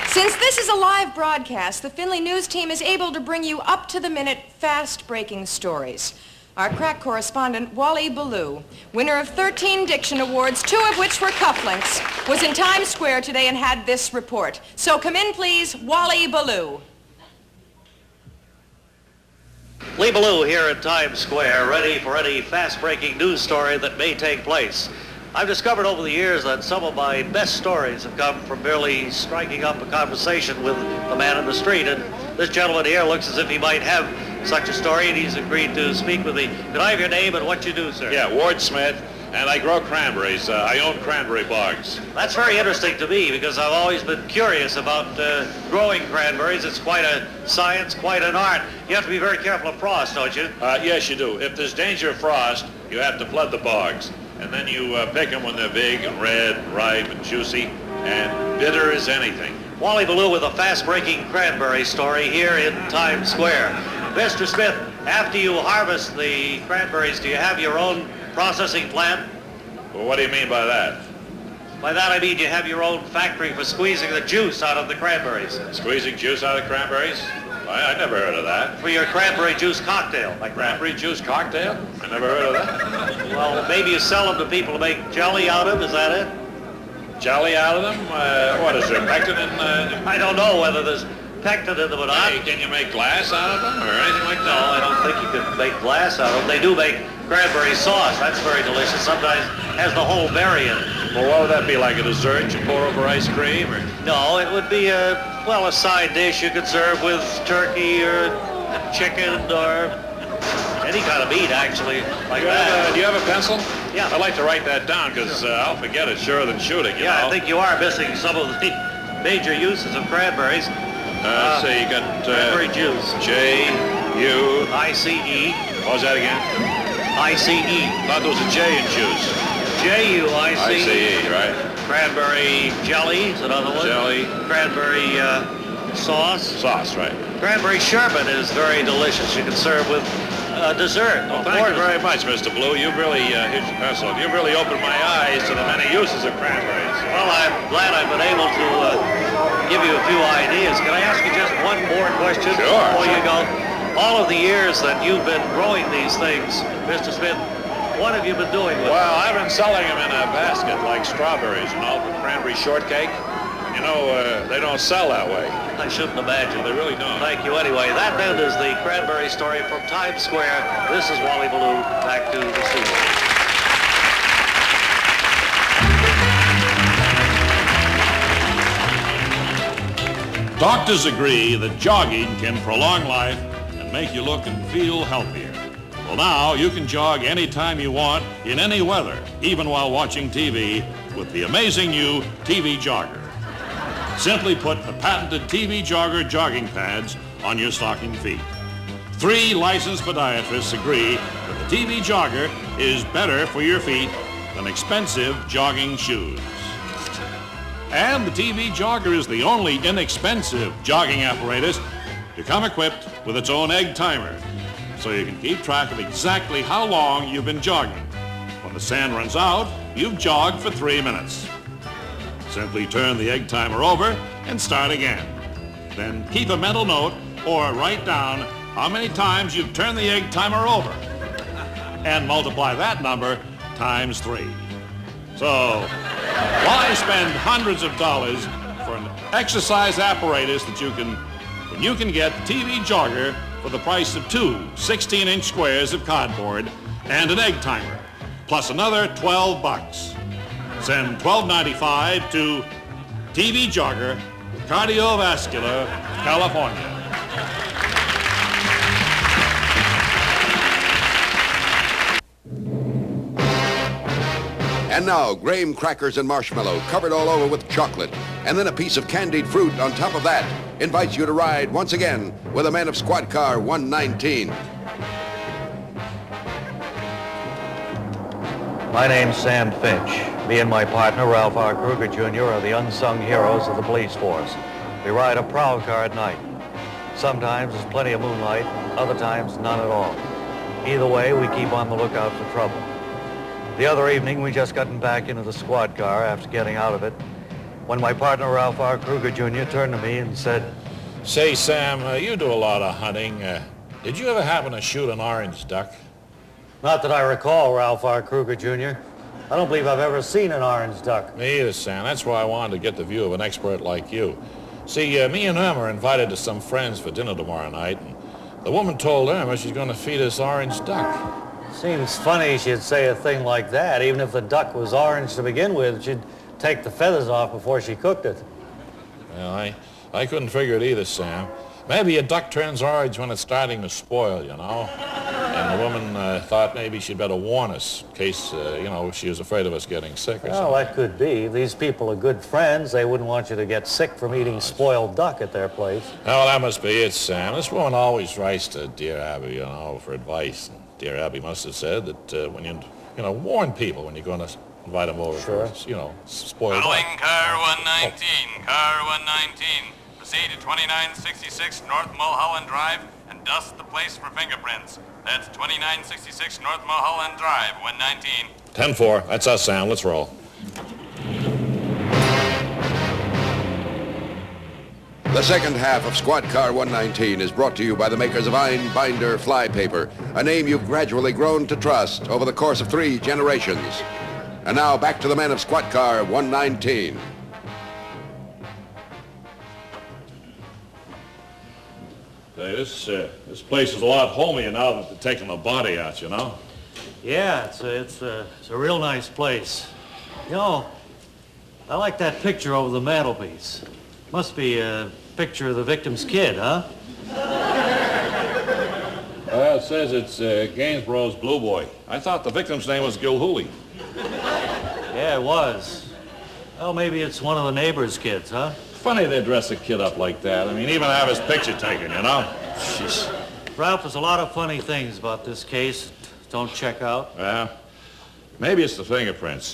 Since this is a live broadcast, the Findlay News team is able to bring you up-to-the-minute, fast-breaking stories. Our crack correspondent, Wally Ballou, winner of 13 Diction Awards, 2 of which were cufflinks, was in Times Square today and had this report. So come in, please, Wally Ballou. Lee Ballou here at Times Square, ready for any fast-breaking news story that may take place. I've discovered over the years that some of my best stories have come from merely striking up a conversation with the man in the street, and this gentleman here looks as if he might have such a story, and he's agreed to speak with me. Could I have your name and what you do, sir? Yeah, Ward Smith, and I grow cranberries. I own cranberry bogs. That's very interesting to me because I've always been curious about growing cranberries. It's quite a science, quite an art. You have to be very careful of frost, don't you? Yes, you do. If there's danger of frost, you have to flood the bogs. And then you pick them when they're big and red and ripe and juicy and bitter as anything. Wally Ballou with a fast-breaking cranberry story here in Times Square. Mr. Smith, after you harvest the cranberries, do you have your own processing plant? Well, what do you mean by that? By that I mean you have your own factory for squeezing the juice out of the cranberries. Squeezing juice out of cranberries? I never heard of that. For your cranberry juice cocktail. Like cranberry juice cocktail? I never heard of that. Well, maybe you sell them to people to make jelly out of, is that it? Jelly out of them? What is there, pectin in? I don't know whether there's pectin in them or not. Hey, can you make glass out of them or anything like that? No, I don't think you can make glass out of them. They do make cranberry sauce. That's very delicious. Sometimes has the whole berry in it. Well, what would that be, like a dessert you pour over ice cream? Or? No, it would be a side dish you could serve with turkey or chicken or any kind of meat, actually, like that. Do you have a pencil? Yeah. I'd like to write that down because I'll forget it sure than shooting, you know. I think you are missing some of the major uses of cranberries. So you got... cranberry juice. J-U... I-C-E. What was that again? I-C-E. Thought there was a J in juice. J-U-I-C-E. I-C-E, right. Cranberry jelly is another one. Jelly. Cranberry sauce. Sauce, right. Cranberry sherbet is very delicious. You can serve with dessert. Well, thank you very much, Mr. Blue. You've really, here's your pencil. You've really opened my eyes to the many uses of cranberries. Well, I'm glad I've been able to give you a few ideas. Can I ask you just one more question before you go? All of the years that you've been growing these things, Mr. Smith, what have you been doing with them? Well, I've been selling them in a basket like strawberries, you know, for cranberry shortcake. You know, they don't sell that way. I shouldn't imagine. They really don't. Thank you anyway. That then is the cranberry story from Times Square. This is Wally Ballou. Back to the studio. Doctors agree that jogging can prolong life and make you look and feel healthier. Well, now you can jog anytime you want, in any weather, even while watching TV, with the amazing new TV Jogger. Simply put the patented TV Jogger jogging pads on your stocking feet. 3 licensed podiatrists agree that the TV Jogger is better for your feet than expensive jogging shoes. And the TV Jogger is the only inexpensive jogging apparatus to come equipped with its own egg timer, so you can keep track of exactly how long you've been jogging. When the sand runs out, you've jogged for 3 minutes. Simply turn the egg timer over and start again. Then keep a mental note or write down how many times you've turned the egg timer over and multiply that number times 3. So, why spend hundreds of dollars for an exercise apparatus when you can get the TV Jogger for the price of 2 16-inch squares of cardboard and an egg timer, plus another $12. Send $12.95 to TV Jogger, Cardiovascular, California. And now, graham crackers and marshmallow covered all over with chocolate, and then a piece of candied fruit on top of that, invites you to ride once again with a man of Squad Car 119. My name's Sam Finch. Me and my partner, Ralph R. Kruger Jr., are the unsung heroes of the police force. We ride a prowl car at night. Sometimes there's plenty of moonlight, other times none at all. Either way, we keep on the lookout for trouble. The other evening, we just gotten back into the squad car after getting out of it when my partner Ralph R. Kruger Jr. turned to me and said, Say, Sam, you do a lot of hunting. Did you ever happen to shoot an orange duck? "Not that I recall, Ralph R. Kruger Jr. I don't believe I've ever seen an orange duck." Me either, Sam. That's why I wanted to get the view of an expert like you. See, me and Irma are invited to some friends for dinner tomorrow night, and the woman told Irma she's going to feed us orange duck. Seems funny she'd say a thing like that. Even if the duck was orange to begin with, she'd take the feathers off before she cooked it. Well, I couldn't figure it either, Sam. Maybe a duck turns orange when it's starting to spoil, you know? And the woman thought maybe she'd better warn us in case, she was afraid of us getting sick or Well, something. that could be. These people are good friends. They wouldn't want you to get sick from eating spoiled duck at their place. Oh, that must be it, Sam. This woman always writes to Dear Abby, for advice. And Dear Abby must have said that when you warn people when you're going to invite them over Sure. for, spoiled Following duck. car 119, car 119. Proceed to 2966 North Mulholland Drive and dust the place for fingerprints. That's 2966 North Mulholland Drive, 119. 10-4. That's us, Sam. Let's roll. The second half of Squad Car 119 is brought to you by the makers of Ein Binder Flypaper, a name you've gradually grown to trust over the course of 3 generations. And now back to the men of Squad Car 119. Hey, this place is a lot homier now that they're taking the body out, you know? Yeah, it's a real nice place. I like that picture over the mantelpiece. Must be a picture of the victim's kid, huh? Well, it says it's Gainsborough's Blue Boy. I thought the victim's name was Gilhooly. Yeah, it was. Well, maybe it's one of the neighbor's kids, huh? Funny they dress a kid up like that. I mean, even have his picture taken, you know? Jeez. Ralph, there's a lot of funny things about this case. Don't check out. Well, maybe it's the fingerprints.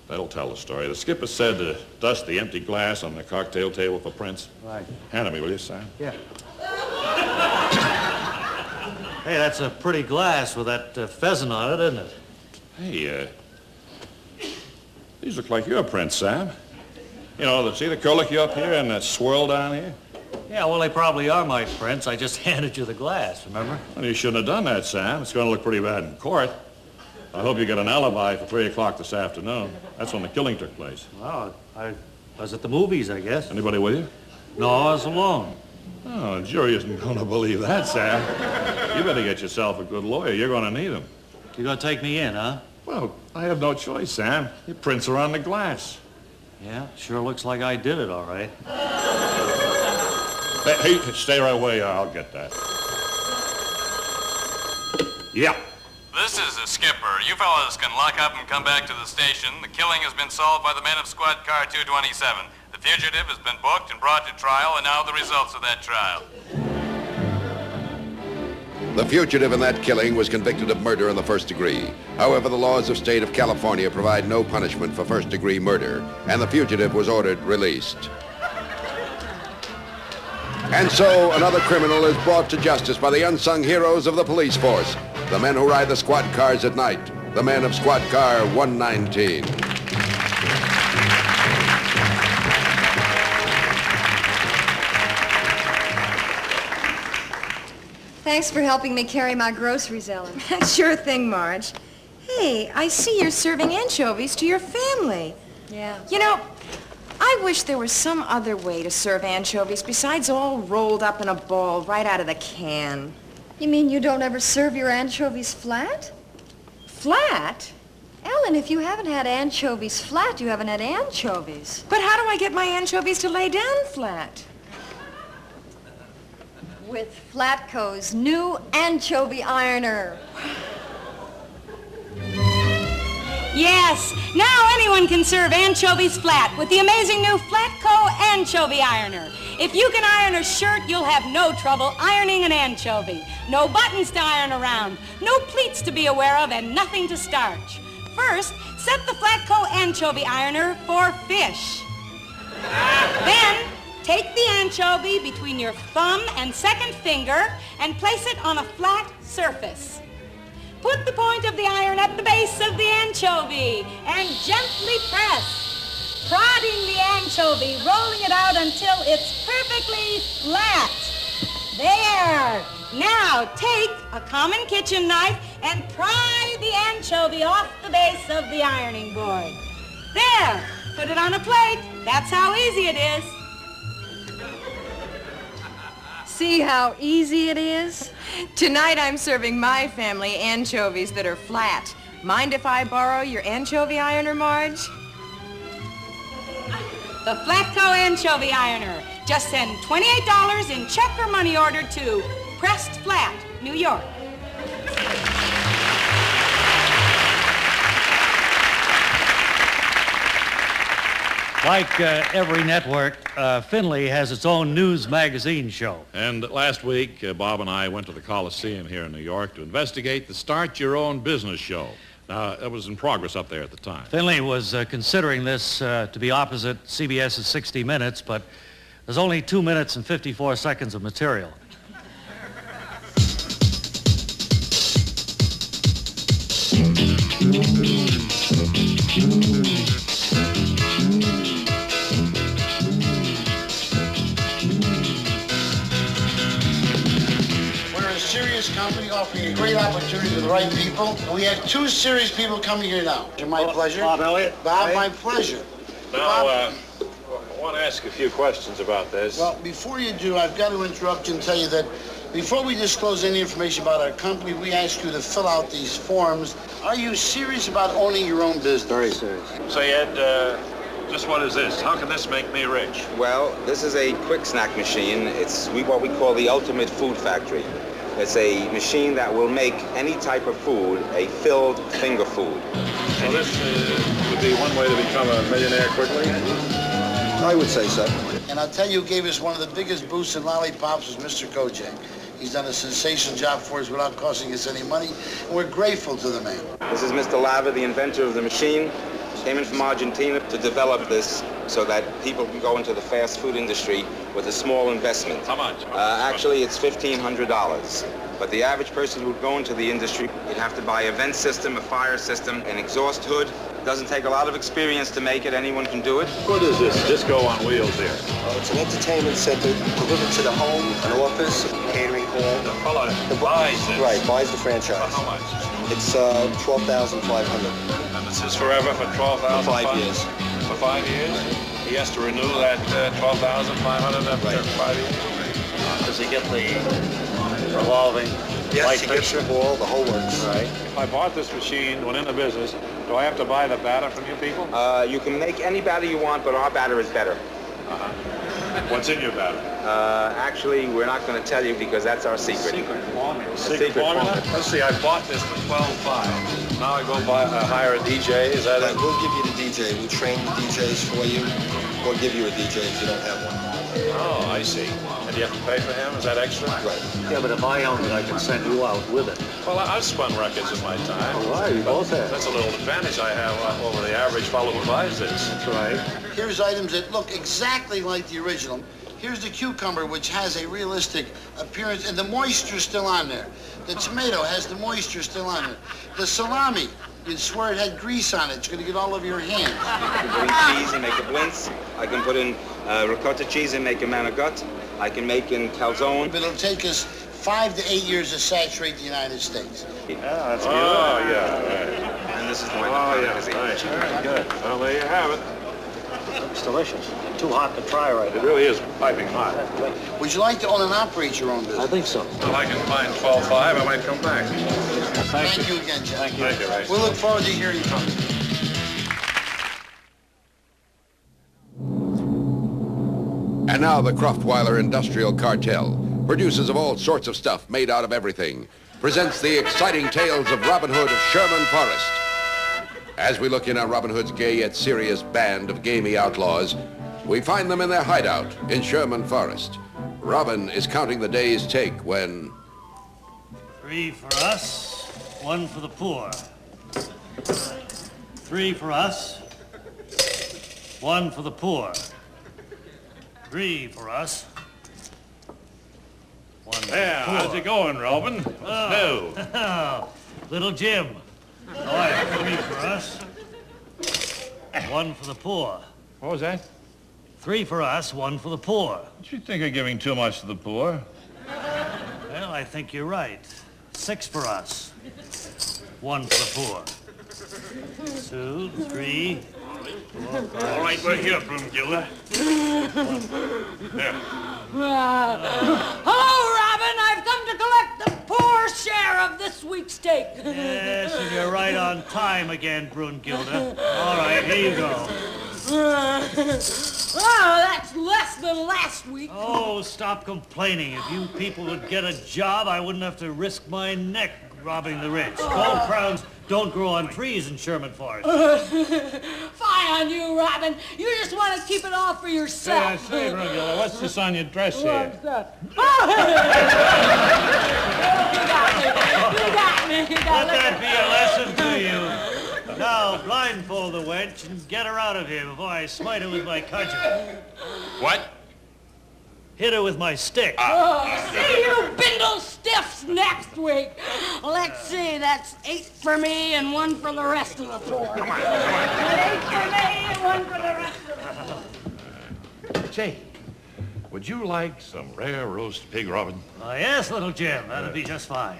That'll tell the story. The skipper said to dust the empty glass on the cocktail table for prints. Right. Hand it me, will you, Sam? Yeah. Hey, that's a pretty glass with that pheasant on it, isn't it? Hey, these look like your prints, Sam. See the curlicue up here and that swirl down here? Yeah, well, they probably are my prints. I just handed you the glass, remember? Well, you shouldn't have done that, Sam. It's going to look pretty bad in court. I hope you get an alibi for 3 o'clock this afternoon. That's when the killing took place. Well, I was at the movies, I guess. Anybody with you? No, I was alone. Oh, the jury isn't going to believe that, Sam. You better get yourself a good lawyer. You're going to need him. You're going to take me in, huh? Well, I have no choice, Sam. Your prints are on the glass. Yeah, sure looks like I did it, all right. Hey, stay right where you are. I'll get that. Yeah. This is the skipper. You fellas can lock up and come back to the station. The killing has been solved by the men of Squad Car 227. The fugitive has been booked and brought to trial, and now the results of that trial. The fugitive in that killing was convicted of murder in the first degree. However, the laws of state of California provide no punishment for first-degree murder, and the fugitive was ordered released. And so, another criminal is brought to justice by the unsung heroes of the police force, the men who ride the squad cars at night, the men of Squad Car 119. Thanks for helping me carry my groceries, Ellen. Sure thing, Marge. Hey, I see you're serving anchovies to your family. Yeah. I wish there was some other way to serve anchovies besides all rolled up in a ball right out of the can. You mean you don't ever serve your anchovies flat? Flat? Ellen, if you haven't had anchovies flat, you haven't had anchovies. But how do I get my anchovies to lay down flat? With Flatco's new anchovy ironer. Yes, now anyone can serve anchovies flat with the amazing new Flatco anchovy ironer. If you can iron a shirt, you'll have no trouble ironing an anchovy. No buttons to iron around, no pleats to be aware of, and nothing to starch. First, set the Flatco anchovy ironer for fish. Then, take the anchovy between your thumb and second finger and place it on a flat surface. Put the point of the iron at the base of the anchovy and gently press. prodding the anchovy, rolling it out until it's perfectly flat. There. Now take a common kitchen knife and pry the anchovy off the base of the ironing board. There. Put it on a plate. That's how easy it is. See how easy it is? Tonight I'm serving my family anchovies that are flat. Mind if I borrow your anchovy ironer, Marge? The Flatco anchovy ironer. Just send $28 in check or money order to Pressed Flat, New York. Like every network, Finley has its own news magazine show. And last week, Bob and I went to the Coliseum here in New York to investigate the Start Your Own Business show. Now, it was in progress up there at the time. Finley was considering this to be opposite CBS's 60 Minutes, but there's only 2 minutes and 54 seconds of material. Company offering a great opportunity to the right people. And we have two serious people coming here now. My pleasure. Bob Elliott. Bob, my pleasure. Now, I want to ask a few questions about this. Well, before you do, I've got to interrupt you and tell you that before we disclose any information about our company, we ask you to fill out these forms. Are you serious about owning your own business? Very serious. Say, Ed, just what is this? How can this make me rich? Well, this is a quick snack machine. It's what we call the ultimate food factory. It's a machine that will make any type of food a filled finger food. So this would be one way to become a millionaire quickly? I would say so. And I'll tell you who gave us one of the biggest boosts in lollipops was Mr. Kojak. He's done a sensational job for us without costing us any money, and we're grateful to the man. This is Mr. Lava, the inventor of the machine. Came in from Argentina to develop this so that people can go into the fast food industry with a small investment. How much? Actually, it's $1,500. But the average person who would go into the industry, you'd have to buy a vent system, a fire system, an exhaust hood. It doesn't take a lot of experience to make it. Anyone can do it. What is this disco on wheels here? It's an entertainment center delivered to the home, an office, a catering hall. The fellow buys this. Right, buys the franchise. For how much? It's $12,500. And this is forever for $12,500? For 5 years. For 5 years? He has to renew that $12,500 after 5 years? Does he get the revolving Yes, he gets the ball, the whole works. Right. If I bought this machine, went into business, do I have to buy the batter from you people? You can make any batter you want, but our batter is better. What's in your batter? Actually, we're not going to tell you because that's our secret. Secret formula. Secret formula? Let's see, I bought this for $12,500. Now I go hire a DJ, is that it? We'll give you the DJ. We'll train the DJs for you, or give you a DJ if you don't have one. Oh, I see. And you have to pay for him? Is that extra? Right. Yeah, but if I own it, I can send you out with it. Well, I've spun records in my time. All right, you both have. That's a little advantage I have over the average fellow who buys this. That's right. Here's items that look exactly like the original. Here's the cucumber, which has a realistic appearance, and the moisture's still on there. The tomato has the moisture still on there. The salami, you'd swear it had grease on it. It's going to get all over your hands. I can put in cheese and make a blintz. I can put in ricotta cheese and make a manigot. I can make in calzone. But it'll take us 5 to 8 years to saturate the United States. Yeah, that's good. Oh, yeah, right. And this is the way Right. Very good. Well, there you have it. It's delicious. Too hot to try right It now. really is piping hot. Would you like to own and operate your own business? I think so. If I can find $12,500, I might come back. Thank you again, Jeff. Thank you, Ray. We'll look forward to hearing from you. And now the Kraftweiler Industrial Cartel, producers of all sorts of stuff made out of everything, presents the exciting tales of Robin Hood of Sherman Forest. As we look in on Robin Hood's gay yet serious band of gamey outlaws, we find them in their hideout in Sherman Forest. Robin is counting the day's take when... 3 for us, 1 for the poor. 3 for us, 1 for the poor. 3 for us, 1 for Yeah, the poor. how's it going, Robin? Oh. No. Little Jim. All right, 3 for us, 1 for the poor. What was that? 3 for us, 1 for the poor. Don't you think of giving too much to the poor? Well, I think you're right. 6 for us, 1 for the poor. 2, 3, 4, 5. All right, we're here, Gilda. Hello, Robin. I've come to collect the poor share of this week's steak. Yes, and you're right on time again, Gilda. All right, here you go. Oh, that's less than last week. Oh, stop complaining. If you people would get a job, I wouldn't have to risk my neck robbing the rich. Gold crowns don't grow on trees in Sherman Forest. Fie on you, Robin. You just want to keep it all for yourself. Say, Brungilla, what's this on your dress here? What's that? You got me. Let that be a lesson to you. Now, blindfold the wench and get her out of here before I smite her with my cudgel. What? Hit her with my stick. See you bindle stiffs next week. Let's see, that's 8 for me and 1 for the rest of the poor. Come on. 8 for me and 1 for the rest of the poor. Say, would you like some rare roast pig, Robin? Yes, little Jim, that'll be just fine.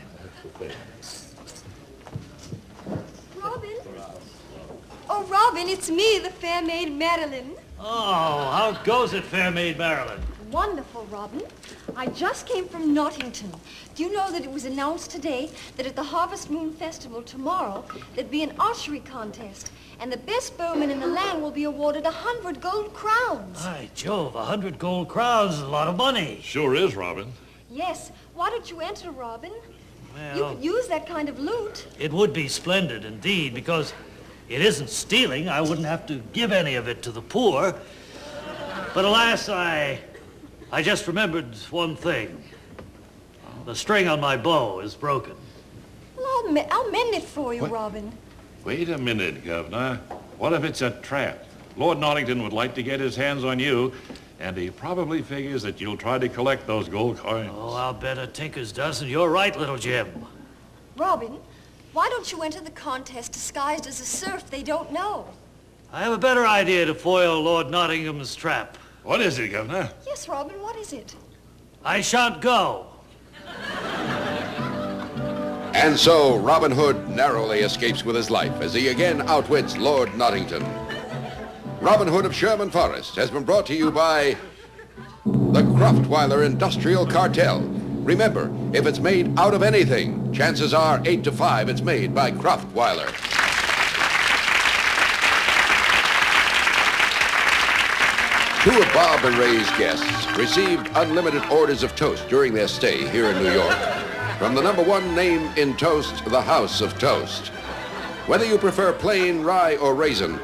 Robin? Oh, Robin, it's me, the fair maid Marilyn. Oh, how goes it, fair maid Marilyn? Wonderful, Robin. I just came from Nottington. Do you know that it was announced today that at the Harvest Moon Festival tomorrow, there'd be an archery contest, and the best bowman in the land will be awarded 100 gold crowns. By Jove, 100 gold crowns is a lot of money. Sure is, Robin. Yes. Why don't you enter, Robin? You Well, could use that kind of loot. it would be splendid indeed, because it isn't stealing. I wouldn't have to give any of it to the poor. But alas, I just remembered one thing. The string on my bow is broken. Well, I'll mend it for you, What? Robin. Wait a minute, Governor. What if it's a trap? Lord Nottington would like to get his hands on you, and he probably figures that you'll try to collect those gold coins. Oh, I'll bet a tinker's dozen. You're right, little Jim. Robin, why don't you enter the contest disguised as a serf they don't know? I have a better idea to foil Lord Nottingham's trap. What is it, Governor? Yes, Robin, what is it? I shan't go. And so Robin Hood narrowly escapes with his life as he again outwits Lord Nottington. Robin Hood of Sherman Forest has been brought to you by the Kraftweiler Industrial Cartel. Remember, if it's made out of anything, chances are 8 to 5 it's made by Kraftweiler. Two of Bob and Ray's guests received unlimited orders of toast during their stay here in New York from the #1 name in toast, the House of Toast. Whether you prefer plain, rye, or raisin,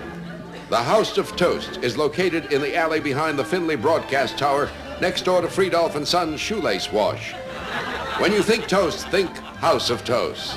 the House of Toast is located in the alley behind the Finley Broadcast Tower next door to Friedolf & Son's Shoelace Wash. When you think toast, think House of Toast.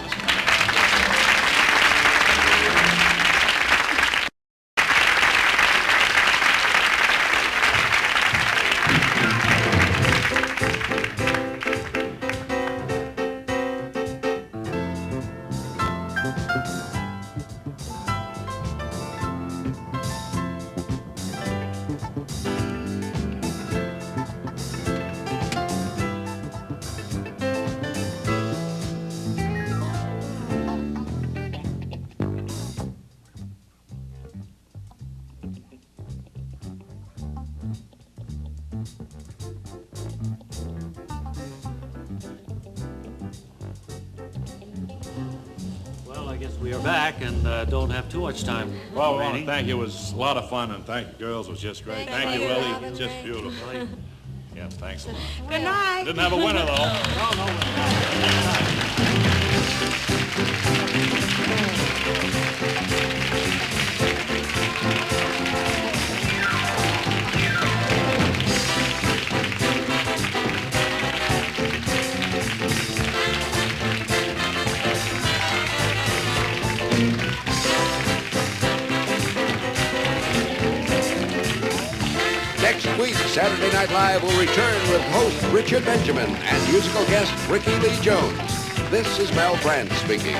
Well, I guess we are back and don't have too much time. Well, we want to remaining. thank you. It was a lot of fun, and thank you, girls. It was just great. Thank you, Willie. Robin. Just beautiful. Yes, thanks a lot. Good night. Didn't have a winner, though. Next week, Saturday Night Live will return with host Richard Benjamin and musical guest Ricky Lee Jones. This is Mel Brandt speaking.